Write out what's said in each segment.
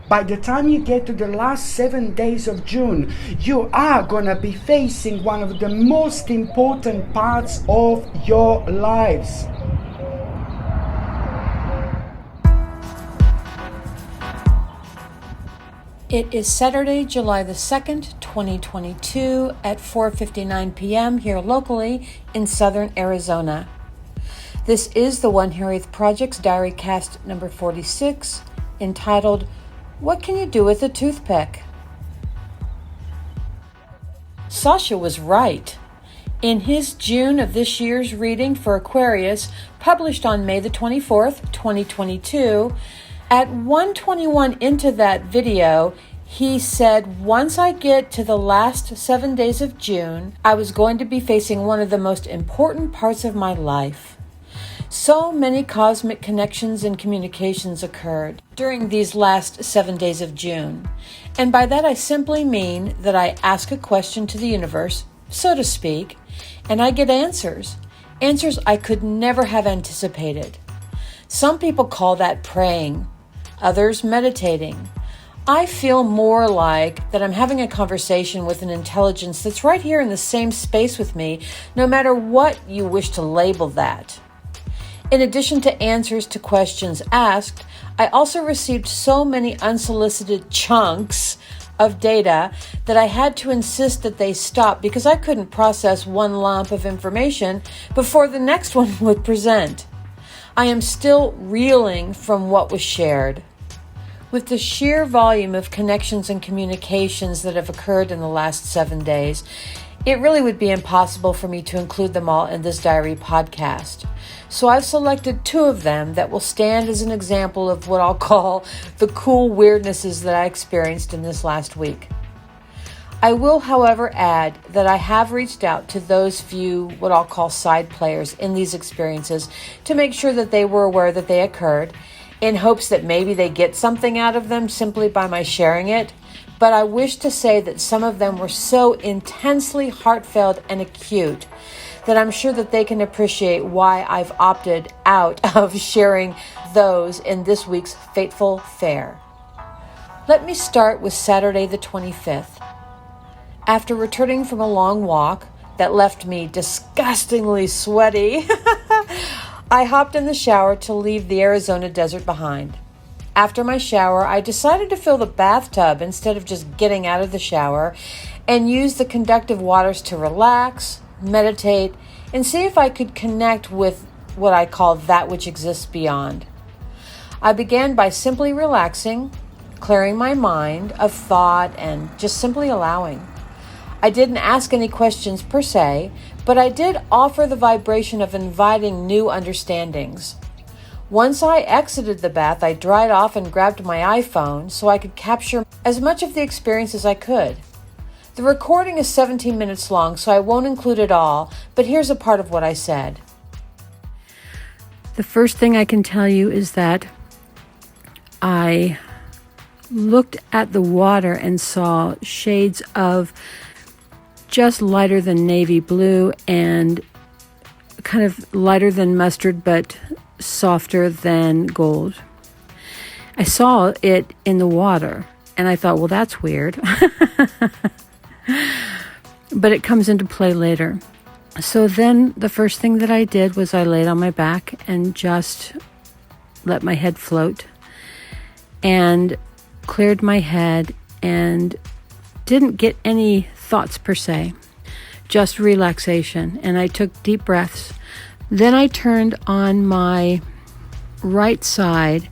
By the time you get to the last 7 days of June, you are gonna be facing one of the most important parts of your lives. It is Saturday, July the 2nd, 2022 at 4:59 p.m. here locally in southern Arizona. This is the One Hiraeth Project's DiaryCast number 46, entitled, What Can You Do with a Toothpick? Sasha was right. In his June of this year's reading for Aquarius, published on May the 24th, 2022, at 1:21 into that video, he said, once I get to the last 7 days of June, I was going to be facing one of the most important parts of my life. So many cosmic connections and communications occurred during these last 7 days of June. And by that I simply mean that I ask a question to the universe, so to speak, and I get answers I could never have anticipated. Some people call that praying, others meditating. I feel more like that I'm having a conversation with an intelligence that's right here in the same space with me, no matter what you wish to label that. In addition to answers to questions asked, I also received so many unsolicited chunks of data that I had to insist that they stop because I couldn't process one lump of information before the next one would present. I am still reeling from what was shared. With the sheer volume of connections and communications that have occurred in the last 7 days, it really would be impossible for me to include them all in this diary podcast. So I've selected 2 of them that will stand as an example of what I'll call the cool weirdnesses that I experienced in this last week. I will, however, add that I have reached out to those few, what I'll call side players in these experiences to make sure that they were aware that they occurred, in hopes that maybe they get something out of them simply by my sharing it. But I wish to say that some of them were so intensely heartfelt and acute that I'm sure that they can appreciate why I've opted out of sharing those in this week's fateful fare. Let me start with Saturday the 25th. After returning from a long walk that left me disgustingly sweaty, I hopped in the shower to leave the Arizona desert behind. After my shower, I decided to fill the bathtub instead of just getting out of the shower and use the conductive waters to relax, meditate, and see if I could connect with what I call that which exists beyond. I began by simply relaxing, clearing my mind of thought, and just simply allowing. I didn't ask any questions per se, but I did offer the vibration of inviting new understandings. Once I exited the bath, I dried off and grabbed my iPhone so I could capture as much of the experience as I could. The recording is 17 minutes long, so I won't include it all, but here's a part of what I said. The first thing I can tell you is that I looked at the water and saw shades of just lighter than navy blue and kind of lighter than mustard, but softer than gold. I saw it in the water and I thought, well, that's weird. But it comes into play later. So then the first thing that I did was I laid on my back and just let my head float and cleared my head and didn't get any thoughts per se, just relaxation. And I took deep breaths. Then I turned on my right side,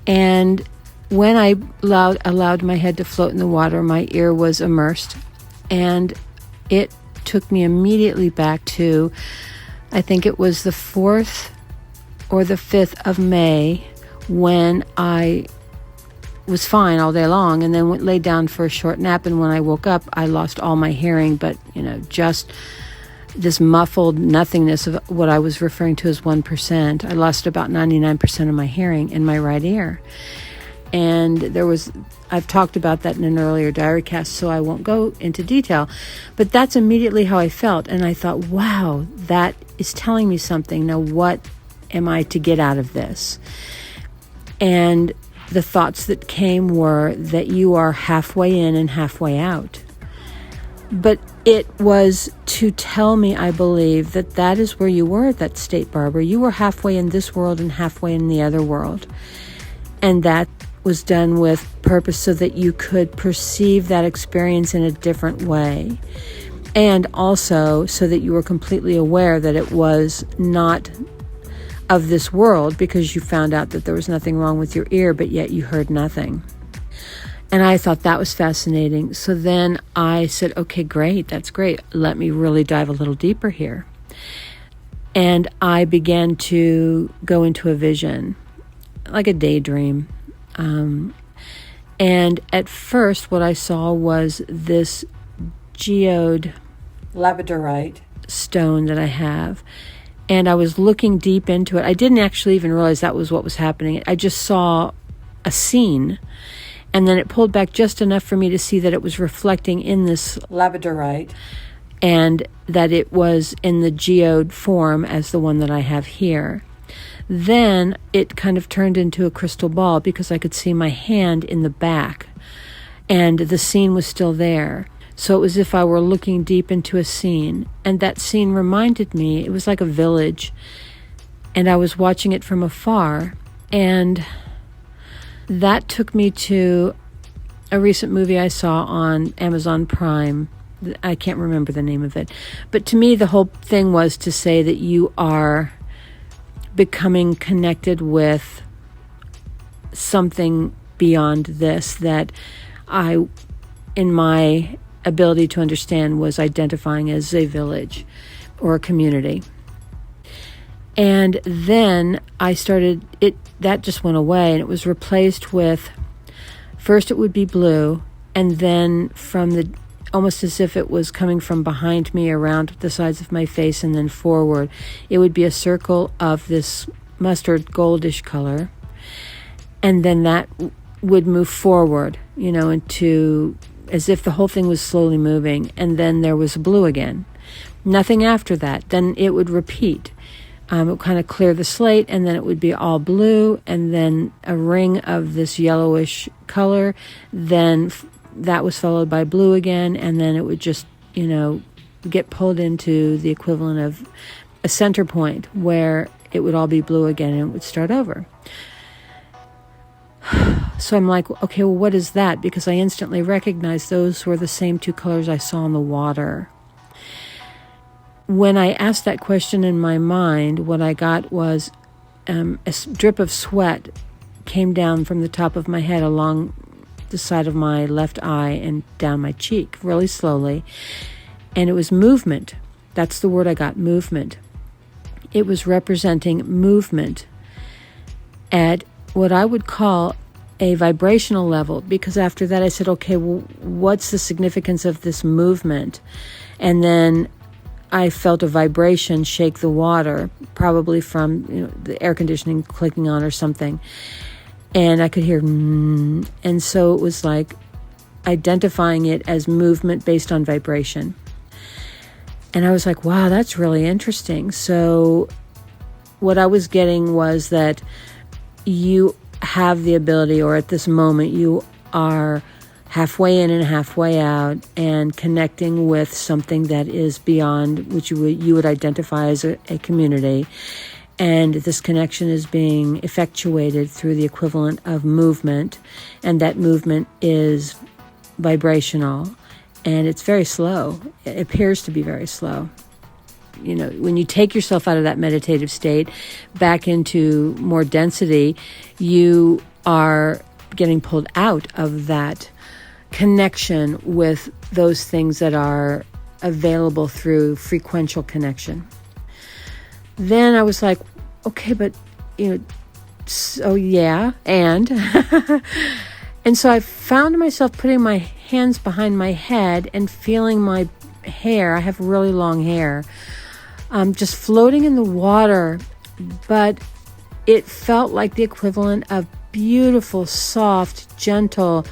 and when I allowed my head to float in the water, my ear was immersed, and it took me immediately back to, I think it was the 4th or the 5th of May, when I was fine all day long and then laid down for a short nap. And when I woke up, I lost all my hearing, but, just this muffled nothingness of what I was referring to as 1%. I lost about 99% of my hearing in my right ear. And I've talked about that in an earlier DiaryCast, so I won't go into detail. But that's immediately how I felt. And I thought, wow, that is telling me something. Now, what am I to get out of this? And the thoughts that came were that you are halfway in and halfway out. But it was to tell me, I believe, that that is where you were at that state, Barbara. You were halfway in this world and halfway in the other world. And that was done with purpose so that you could perceive that experience in a different way. And also so that you were completely aware that it was not of this world, because you found out that there was nothing wrong with your ear, but yet you heard nothing. And I thought that was fascinating. So then I said, okay, great, that's great. Let me really dive a little deeper here. And I began to go into a vision, like a daydream. And at first what I saw was this geode, labradorite stone that I have. And I was looking deep into it. I didn't actually even realize that was what was happening. I just saw a scene. And then it pulled back just enough for me to see that it was reflecting in this labradorite and that it was in the geode form as the one that I have here. Then it kind of turned into a crystal ball because I could see my hand in the back and the scene was still there. So it was as if I were looking deep into a scene. And that scene reminded me, it was like a village. And I was watching it from afar. And that took me to a recent movie I saw on Amazon Prime. I can't remember the name of it. But to me, the whole thing was to say that you are becoming connected with something beyond this that I, in my ability to understand, was identifying as a village or a community. And then I started, that just went away, and it was replaced with, first it would be blue, and then from the, almost as if it was coming from behind me around the sides of my face and then forward, it would be a circle of this mustard goldish color. And then that would move forward, into, as if the whole thing was slowly moving. And then there was blue again. Nothing after that. Then it would repeat. It would kind of clear the slate, and then it would be all blue, and then a ring of this yellowish color. Then that was followed by blue again, and then it would just, get pulled into the equivalent of a center point where it would all be blue again, and it would start over. So I'm like, okay, well, what is that? Because I instantly recognized those were the same two colors I saw in the water. When I asked that question in my mind, what I got was a drip of sweat came down from the top of my head along the side of my left eye and down my cheek really slowly. And it was movement. That's the word I got, movement. It was representing movement at what I would call a vibrational level, because after that I said, okay, well, what's the significance of this movement? And then I felt a vibration shake the water, probably from the air conditioning clicking on or something. And I could hear, and so it was like identifying it as movement based on vibration. And I was like, wow, that's really interesting. So what I was getting was that you have the ability, or at this moment, you are halfway in and halfway out, and connecting with something that is beyond, which you would identify as a community. And this connection is being effectuated through the equivalent of movement, and that movement is vibrational, and it's very slow. It appears to be very slow. When you take yourself out of that meditative state back into more density, you are getting pulled out of that connection with those things that are available through frequential connection. Then I was like, okay, but, so yeah, and so I found myself putting my hands behind my head and feeling my hair. I have really long hair, just floating in the water, but it felt like the equivalent of beautiful, soft, gentle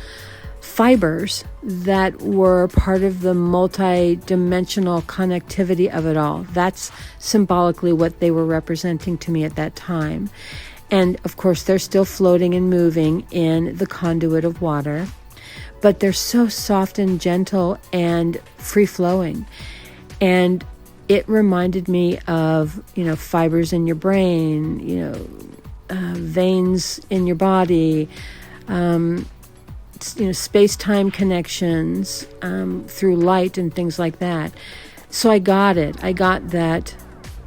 fibers that were part of the multi-dimensional connectivity of it all. That's symbolically what they were representing to me at that time. And of course, they're still floating and moving in the conduit of water, but they're so soft and gentle and free-flowing. And it reminded me of, fibers in your brain, veins in your body, space-time connections through light and things like that. So I got it. I got that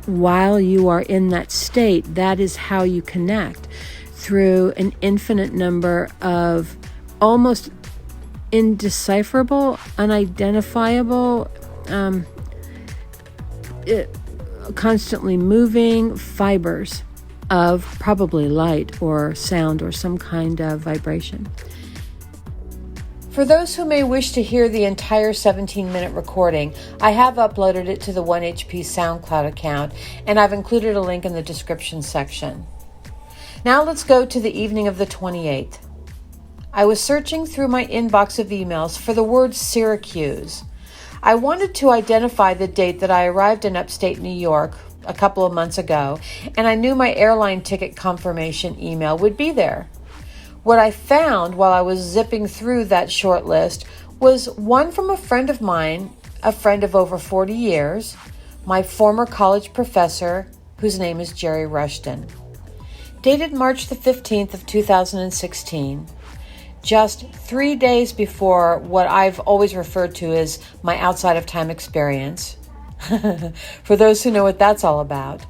while you are in that state, that is how you connect through an infinite number of almost indecipherable, unidentifiable, constantly moving fibers of probably light or sound or some kind of vibration. For those who may wish to hear the entire 17-minute recording, I have uploaded it to the 1HP SoundCloud account, and I've included a link in the description section. Now let's go to the evening of the 28th. I was searching through my inbox of emails for the word Syracuse. I wanted to identify the date that I arrived in upstate New York a couple of months ago, and I knew my airline ticket confirmation email would be there. What I found while I was zipping through that short list was one from a friend of mine, a friend of over 40 years, my former college professor, whose name is Jerry Rushton. Dated March the 15th of 2016, just 3 days before what I've always referred to as my outside of time experience. For those who know what that's all about.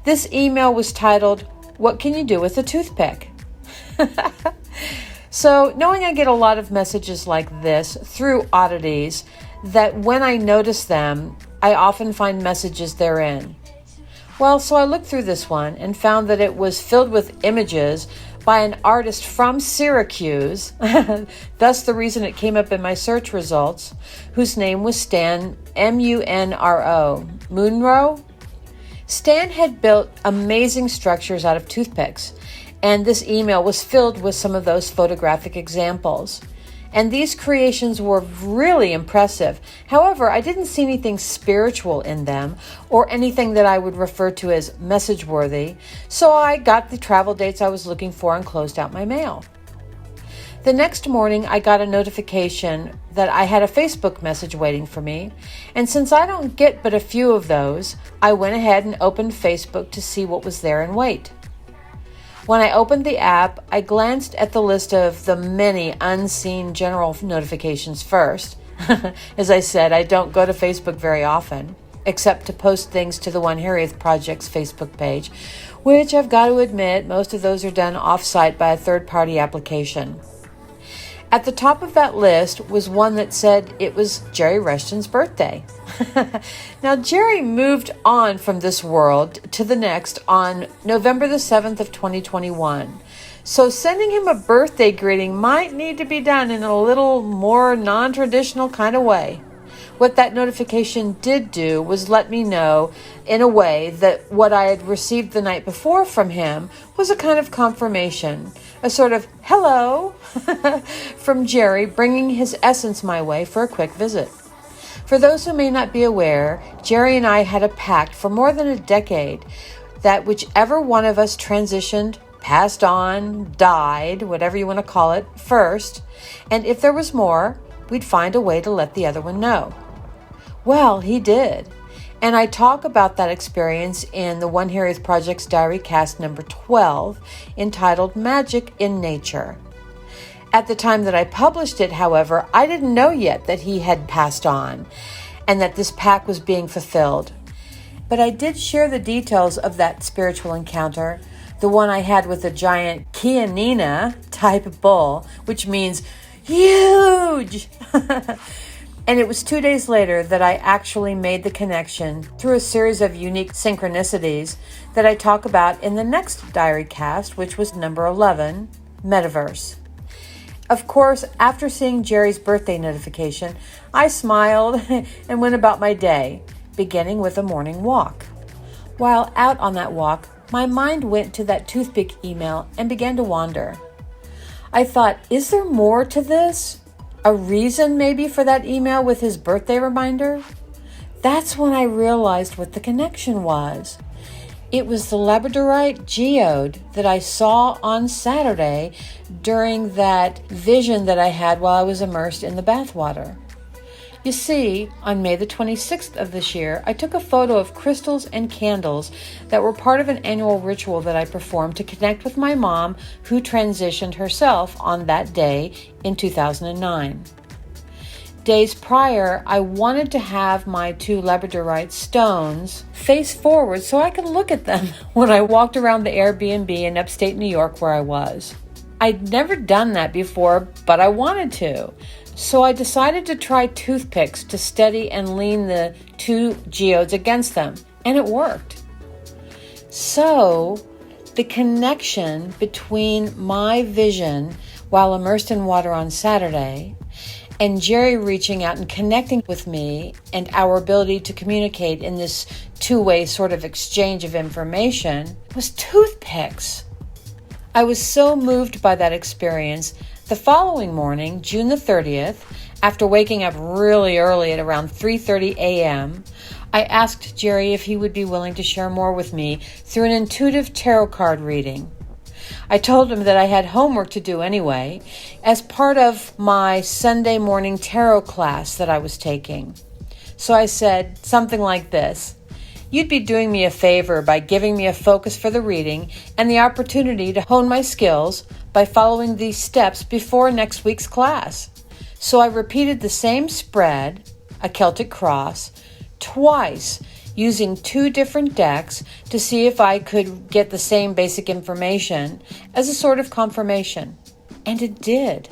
This email was titled, "What Can You Do with a Toothpick?" So, knowing I get a lot of messages like this through oddities, that when I notice them, I often find messages therein. Well, so I looked through this one and found that it was filled with images by an artist from Syracuse, thus the reason it came up in my search results, whose name was Stan, M-U-N-R-O, Munro. Stan had built amazing structures out of toothpicks, and this email was filled with some of those photographic examples. And these creations were really impressive. However, I didn't see anything spiritual in them or anything that I would refer to as message-worthy, so I got the travel dates I was looking for and closed out my mail. The next morning, I got a notification that I had a Facebook message waiting for me, and since I don't get but a few of those, I went ahead and opened Facebook to see what was there and wait. When I opened the app, I glanced at the list of the many unseen general notifications first. As I said, I don't go to Facebook very often, except to post things to the One Hiraeth Project's Facebook page, which I've got to admit, most of those are done off-site by a third-party application. At the top of that list was one that said it was Jerry Rushton's birthday. Now, Jerry moved on from this world to the next on November the 7th of 2021. So sending him a birthday greeting might need to be done in a little more non-traditional kind of way. What that notification did do was let me know in a way that what I had received the night before from him was a kind of confirmation, a sort of hello from Jerry bringing his essence my way for a quick visit. For those who may not be aware, Jerry and I had a pact for more than a decade that whichever one of us transitioned, passed on, died, whatever you want to call it, first, and if there was more, we'd find a way to let the other one know. Well, he did. And I talk about that experience in the One Hiraeth Project's DiaryCast number 12, entitled Magick in Nature. At the time that I published it, however, I didn't know yet that he had passed on and that this pact was being fulfilled. But I did share the details of that spiritual encounter, the one I had with a giant Chianina type bull, which means huge. And it was 2 days later that I actually made the connection through a series of unique synchronicities that I talk about in the next DiaryCast, which was number 11, Metaverse. Of course, after seeing Jerry's birthday notification, I smiled and went about my day, beginning with a morning walk. While out on that walk, my mind went to that toothpick email and began to wander. I thought, is there more to this? A reason maybe for that email with his birthday reminder? That's when I realized what the connection was. It was the labradorite geode that I saw on Saturday during that vision that I had while I was immersed in the bathwater. You see, on May the 26th of this year, I took a photo of crystals and candles that were part of an annual ritual that I performed to connect with my mom, who transitioned herself on that day in 2009. Days prior, I wanted to have my 2 labradorite stones face forward so I could look at them when I walked around the Airbnb in upstate New York where I was. I'd never done that before, but I wanted to. So I decided to try toothpicks to steady and lean the 2 geodes against them, and it worked. So the connection between my vision while immersed in water on Saturday and Jerry reaching out and connecting with me and our ability to communicate in this 2-way sort of exchange of information was toothpicks. I was so moved by that experience. The following morning, June the 30th, after waking up really early at around 3:30 a.m., I asked Jerry if he would be willing to share more with me through an intuitive tarot card reading. I told him that I had homework to do anyway, as part of my Sunday morning tarot class that I was taking. So I said something like this: "You'd be doing me a favor by giving me a focus for the reading and the opportunity to hone my skills by following these steps before next week's class." So I repeated the same spread, a Celtic cross, twice, using 2 different decks to see if I could get the same basic information as a sort of confirmation. And it did.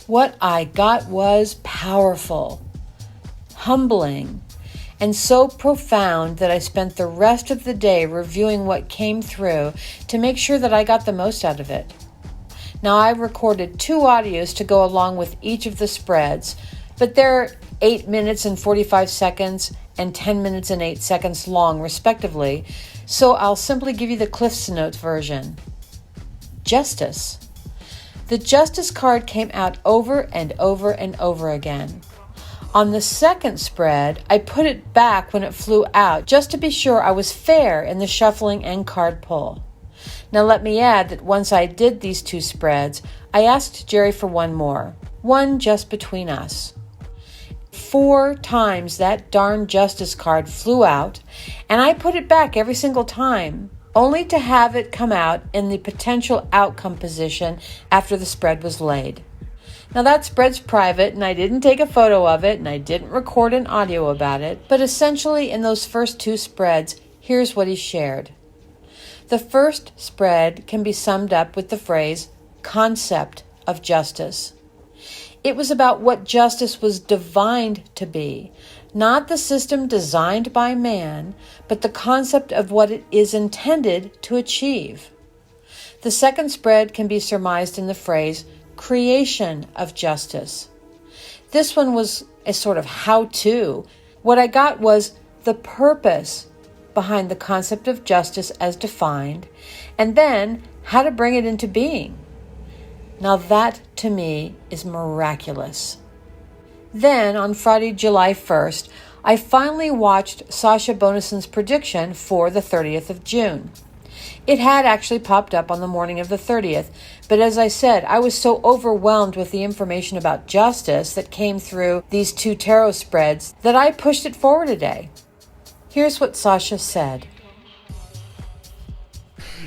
What I got was powerful, humbling, and so profound that I spent the rest of the day reviewing what came through to make sure that I got the most out of it. Now, I recorded 2 audios to go along with each of the spreads, but they're 8 minutes and 45 seconds and 10 minutes and 8 seconds long, respectively, so I'll simply give you the Cliff's Notes version. Justice. The Justice card came out over and over and over again. On the second spread, I put it back when it flew out, just to be sure I was fair in the shuffling and card pull. Now let me add that once I did these 2 spreads, I asked Jerry for one more, one just between us. 4 times that darn Justice card flew out, and I put it back every single time, only to have it come out in the potential outcome position after the spread was laid. Now that spread's private, and I didn't take a photo of it, and I didn't record an audio about it, but essentially in those first 2 spreads, here's what he shared. The first spread can be summed up with the phrase, concept of justice. It was about what justice was divined to be, not the system designed by man, but the concept of what it is intended to achieve. The second spread can be surmised in the phrase, creation of justice. This one was a sort of how-to. What I got was the purpose behind the concept of justice as defined, and then how to bring it into being. Now that, to me, is miraculous. Then, on Friday, July 1st, I finally watched Sasha Bonason's prediction for the 30th of June. It had actually popped up on the morning of the 30th, but as I said, I was so overwhelmed with the information about justice that came through these 2 tarot spreads that I pushed it forward a day. Here's what Sasha said.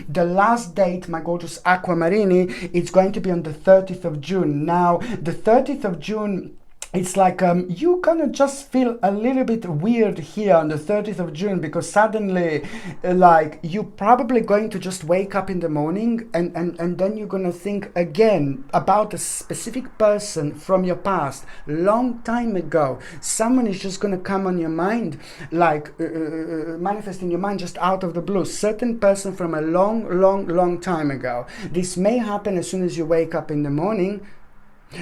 The last date, my gorgeous Aquamarini, it's going to be on the 30th of June. Now, the 30th of June, it's like you're gonna just feel a little bit weird here on the 30th of June because suddenly like you're probably going to just wake up in the morning and then you're gonna think again about a specific person from your past long time ago. Someone is just gonna come on your mind, like manifest in your mind just out of the blue. Certain person from a long time ago. This may happen as soon as you wake up in the morning.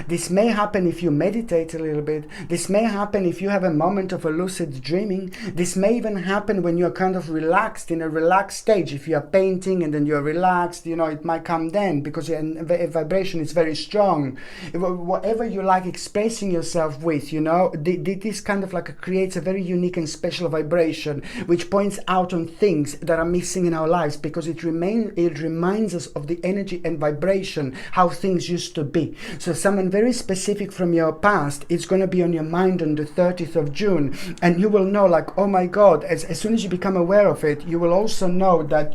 This may happen if you meditate a little bit. This may happen if you have a moment of a lucid dreaming. This may even happen when you're kind of relaxed, in a relaxed stage. If you're painting and then you're relaxed, it might come then because your vibration is very strong. Whatever you like expressing yourself with, this kind of like creates a very unique and special vibration, which points out on things that are missing in our lives, because it reminds us of the energy and vibration, how things used to be. So someone very specific from your past is going to be on your mind on the 30th of June, and you will know, like, oh my God, as soon as you become aware of it, you will also know that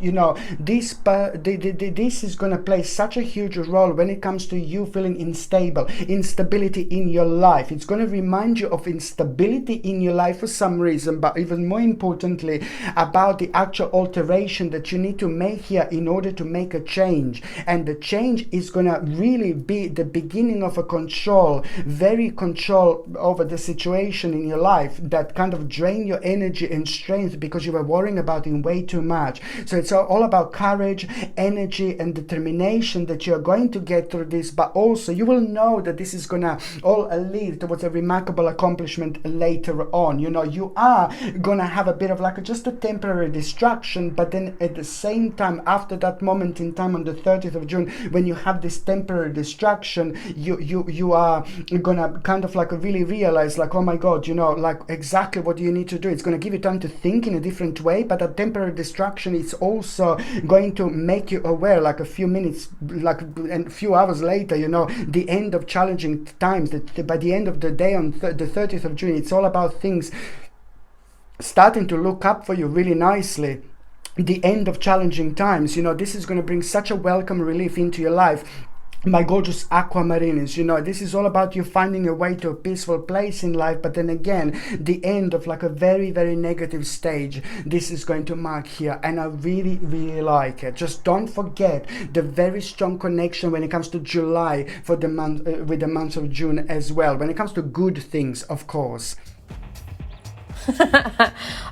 this is going to play such a huge role when it comes to you feeling instability in your life. It's going to remind you of instability in your life for some reason, but even more importantly about the actual alteration that you need to make here in order to make a change. And the change is going to really be the beginning of a control over the situation in your life that kind of drain your energy and strength because you were worrying about it way too much. So it's all about courage, energy, and determination that you're going to get through this, but also you will know that this is gonna all lead towards a remarkable accomplishment later on. You are gonna have a bit of like just a temporary distraction, but then at the same time, after that moment in time on the 30th of June, when you have this temporary distraction, you are gonna kind of like really realize, like, oh my God, like exactly what you need to do. It's gonna give you time to think in a different way, but that temporary distraction is also going to make you aware, like a few minutes, like and a few hours later, the end of challenging times. That by the end of the day on the 30th of June, it's all about things starting to look up for you really nicely. The end of challenging times, this is going to bring such a welcome relief into your life. My gorgeous aquamarines, this is all about you finding your way to a peaceful place in life, but then again, the end of like a very, very negative stage, this is going to mark here, and I really, really like it. Just don't forget the very strong connection when it comes to July for the month, with the month of June as well, when it comes to good things, of course.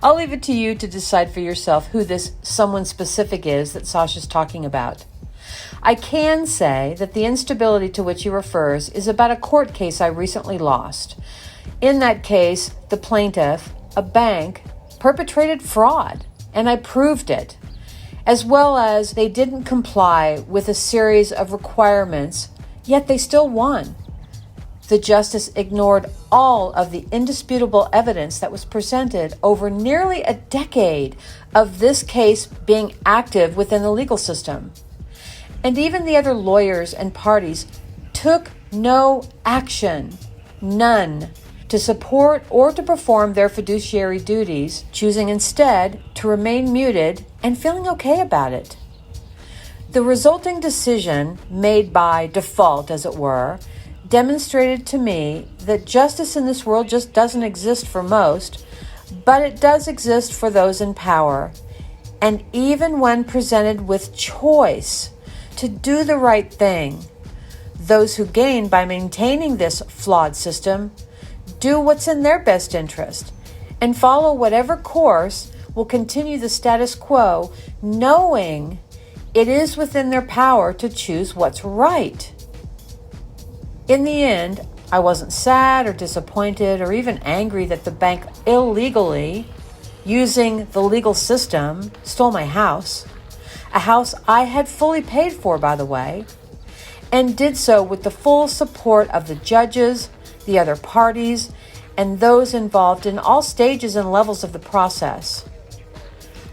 I'll leave it to you to decide for yourself who this someone specific is that Sasha's talking about. I can say that the instability to which he refers is about a court case I recently lost. In that case, the plaintiff, a bank, perpetrated fraud, and I proved it, as well as they didn't comply with a series of requirements, yet they still won. The justice ignored all of the indisputable evidence that was presented over nearly a decade of this case being active within the legal system. And even the other lawyers and parties took no action, none, to support or to perform their fiduciary duties, choosing instead to remain muted and feeling okay about it. The resulting decision, made by default as it were, demonstrated to me that justice in this world just doesn't exist for most, but it does exist for those in power. And even when presented with choice to do the right thing, those who gain by maintaining this flawed system do what's in their best interest and follow whatever course will continue the status quo, knowing it is within their power to choose what's right. In the end, I wasn't sad or disappointed or even angry that the bank illegally, using the legal system, stole my house, a house I had fully paid for, by the way, and did so with the full support of the judges, the other parties, and those involved in all stages and levels of the process.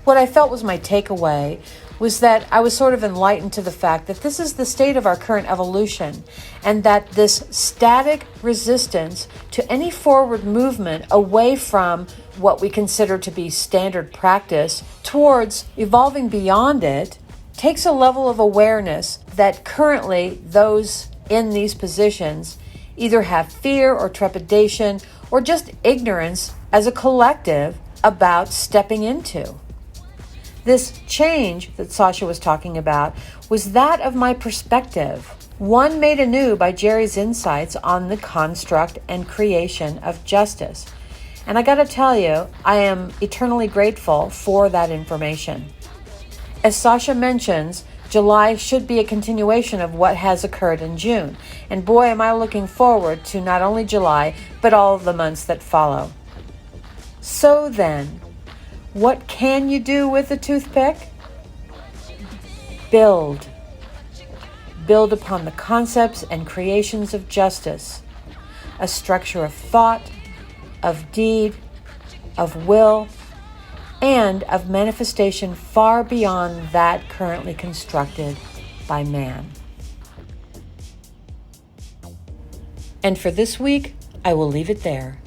What I felt was my takeaway was that I was sort of enlightened to the fact that this is the state of our current evolution, and that this static resistance to any forward movement away from what we consider to be standard practice towards evolving beyond it takes a level of awareness that currently those in these positions either have fear or trepidation or just ignorance as a collective about stepping into. This change that Sasha was talking about was that of my perspective, one made anew by Jerry's insights on the construct and creation of justice. And I gotta tell you, I am eternally grateful for that information. As Sasha mentions, July should be a continuation of what has occurred in June. And boy, am I looking forward to not only July, but all of the months that follow. So then, what can you do with a toothpick? Build. Build upon the concepts and creations of justice, a structure of thought, of deed, of will, and of manifestation far beyond that currently constructed by man. And for this week, I will leave it there.